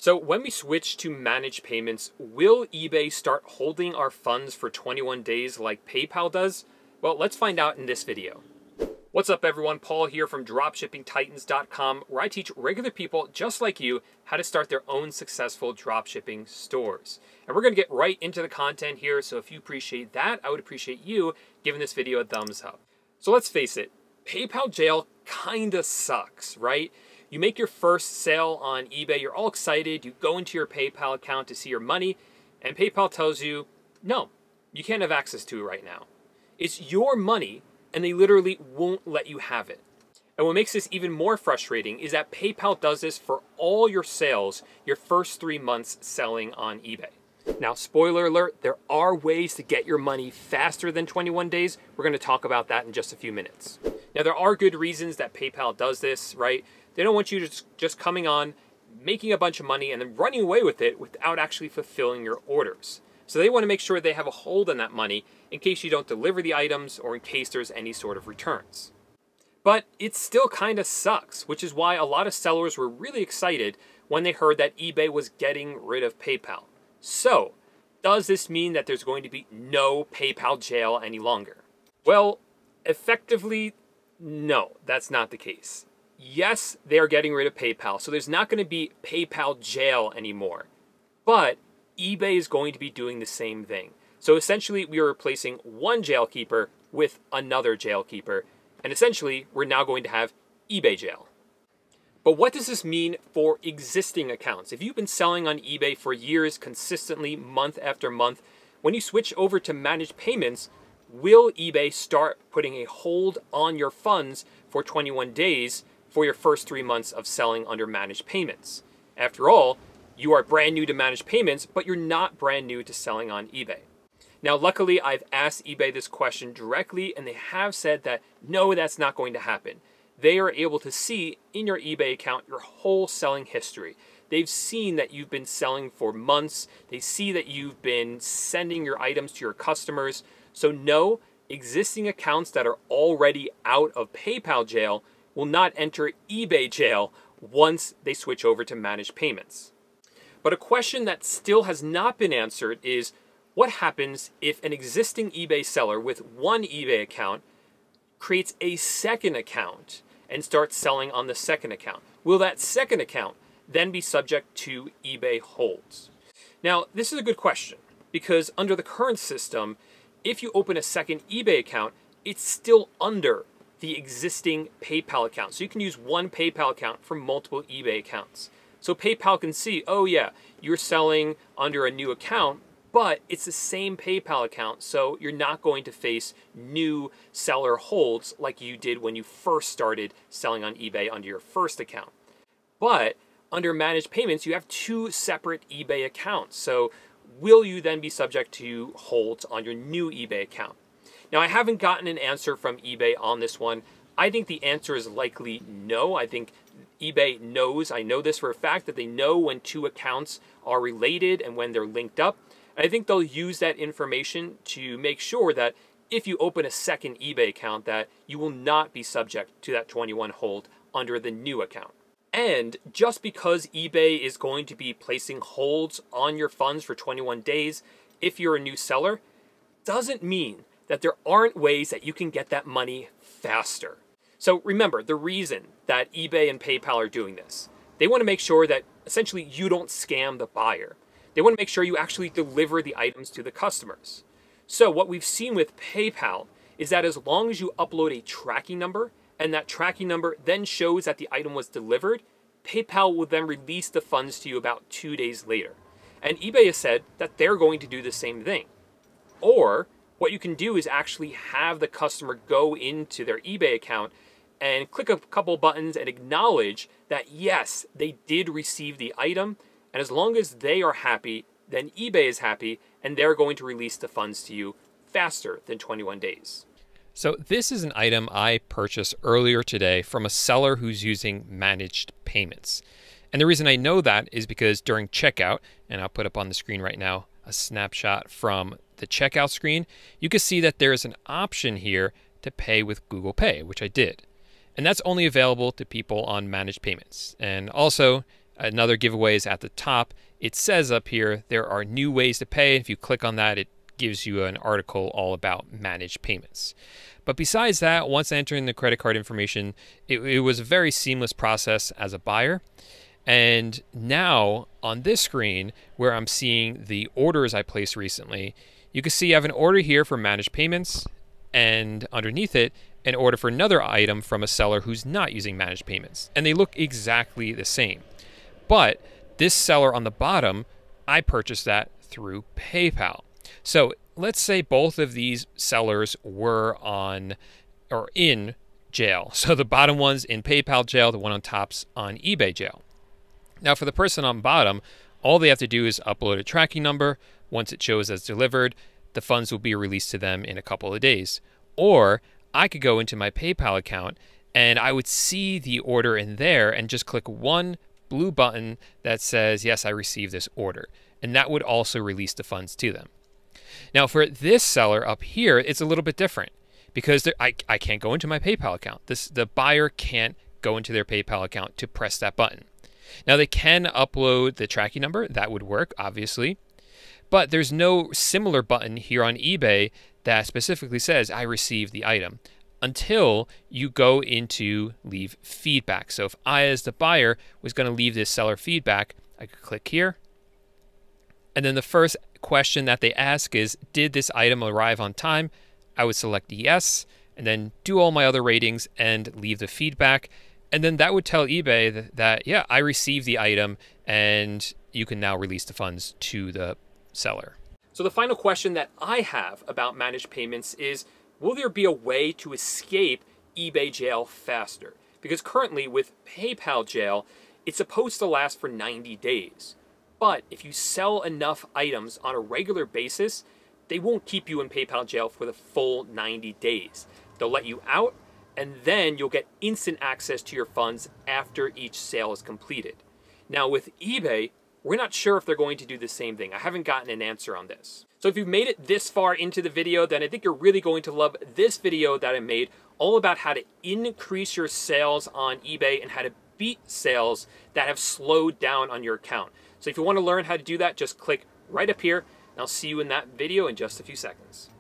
So when we switch to managed payments, will eBay start holding our funds for 21 days like PayPal does? Well, let's find out in this video. What's up everyone, Paul here from dropshippingtitans.com, where I teach regular people just like you how to start their own successful dropshipping stores. And we're going to get right into the content here, so if you appreciate that, I would appreciate you giving this video a thumbs up. So let's face it, PayPal jail kinda sucks, right? You make your first sale on eBay, you're all excited, you go into your PayPal account to see your money, and PayPal tells you, no, you can't have access to it right now. It's your money, and they literally won't let you have it. And what makes this even more frustrating is that PayPal does this for all your sales, your first 3 months selling on eBay. Now, spoiler alert, there are ways to get your money faster than 21 days. We're going to talk about that in just a few minutes. Now, there are good reasons that PayPal does this, right? They don't want you just coming on, making a bunch of money, and then running away with it without actually fulfilling your orders. So they want to make sure they have a hold on that money in case you don't deliver the items or in case there's any sort of returns. But it still kind of sucks, which is why a lot of sellers were really excited when they heard that eBay was getting rid of PayPal. So, does this mean that there's going to be no PayPal jail any longer? Well, effectively, no, that's not the case. Yes, they are getting rid of PayPal, so there's not going to be PayPal jail anymore. But eBay is going to be doing the same thing. So essentially, we are replacing one jailkeeper with another jailkeeper. And essentially, we're now going to have eBay jail. But what does this mean for existing accounts? If you've been selling on eBay for years, consistently, month after month, when you switch over to managed payments, will eBay start putting a hold on your funds for 21 days for your first 3 months of selling under managed payments? After all, you are brand new to managed payments, but you're not brand new to selling on eBay. Now, luckily, I've asked eBay this question directly, and they have said that no, that's not going to happen. They are able to see in your eBay account your whole selling history. They've seen that you've been selling for months. They see that you've been sending your items to your customers. So no, existing accounts that are already out of PayPal jail will not enter eBay jail once they switch over to managed payments. But a question that still has not been answered is, what happens if an existing eBay seller with one eBay account creates a second account and starts selling on the second account? Will that second account then be subject to eBay holds? Now, this is a good question because under the current system, if you open a second eBay account, it's still under the existing PayPal account. So you can use one PayPal account for multiple eBay accounts. So PayPal can see, oh yeah, you're selling under a new account, but it's the same PayPal account, so you're not going to face new seller holds like you did when you first started selling on eBay under your first account. But under managed payments, you have two separate eBay accounts. So will you then be subject to holds on your new eBay account? Now, I haven't gotten an answer from eBay on this one. I think the answer is likely no. I think eBay knows, I know this for a fact, that they know when two accounts are related and when they're linked up. I think they'll use that information to make sure that if you open a second eBay account, that you will not be subject to that 21 hold under the new account. And just because eBay is going to be placing holds on your funds for 21 days, if you're a new seller, doesn't mean that there aren't ways that you can get that money faster. So remember, the reason that eBay and PayPal are doing this, they want to make sure that essentially you don't scam the buyer. They want to make sure you actually deliver the items to the customers. So what we've seen with PayPal is that as long as you upload a tracking number and that tracking number then shows that the item was delivered, PayPal will then release the funds to you about 2 days later. And eBay has said that they're going to do the same thing. Or what you can do is actually have the customer go into their eBay account and click a couple buttons and acknowledge that yes, they did receive the item. And as long as they are happy, then eBay is happy, and they're going to release the funds to you faster than 21 days. So this is an item I purchased earlier today from a seller who's using managed payments. And the reason I know that is because during checkout, and I'll put up on the screen right now a snapshot from the checkout screen, you can see that there's an option here to pay with Google Pay, which I did. And that's only available to people on managed payments. And also, Another giveaway is at the top. It says up here there are new ways to pay. If you click on that, it gives you an article all about managed payments. But besides that, once entering the credit card information, it was a very seamless process as a buyer. And now on this screen where I'm seeing the orders I placed recently, you can see I have an order here for managed payments, and underneath it, an order for another item from a seller who's not using managed payments. And they look exactly the same. But this seller on the bottom, I purchased that through PayPal. So let's say both of these sellers were on or in jail. So the bottom one's in PayPal jail, the one on top's on eBay jail. Now for the person on bottom, all they have to do is upload a tracking number. Once it shows as delivered, the funds will be released to them in a couple of days. Or I could go into my PayPal account and I would see the order in there and just click one blue button that says, yes, I received this order. And that would also release the funds to them. Now for this seller up here, it's a little bit different because I can't go into my PayPal account. The buyer can't go into their PayPal account to press that button. Now they can upload the tracking number. That would work, obviously. But there's no similar button here on eBay that specifically says, I received the item, until you go into leave feedback. So if I, as the buyer, was going to leave this seller feedback, I could click here. And then the first question that they ask is, did this item arrive on time? I would select yes, and then do all my other ratings and leave the feedback. And then that would tell eBay that yeah, I received the item, and you can now release the funds to the seller. So the final question that I have about managed payments is, will there be a way to escape eBay jail faster? Because currently with PayPal jail, it's supposed to last for 90 days. But if you sell enough items on a regular basis, they won't keep you in PayPal jail for the full 90 days. They'll let you out, and then you'll get instant access to your funds after each sale is completed. Now with eBay, we're not sure if they're going to do the same thing. I haven't gotten an answer on this. So if you've made it this far into the video, then I think you're really going to love this video that I made all about how to increase your sales on eBay and how to beat sales that have slowed down on your account. So if you want to learn how to do that, just click right up here, and I'll see you in that video in just a few seconds.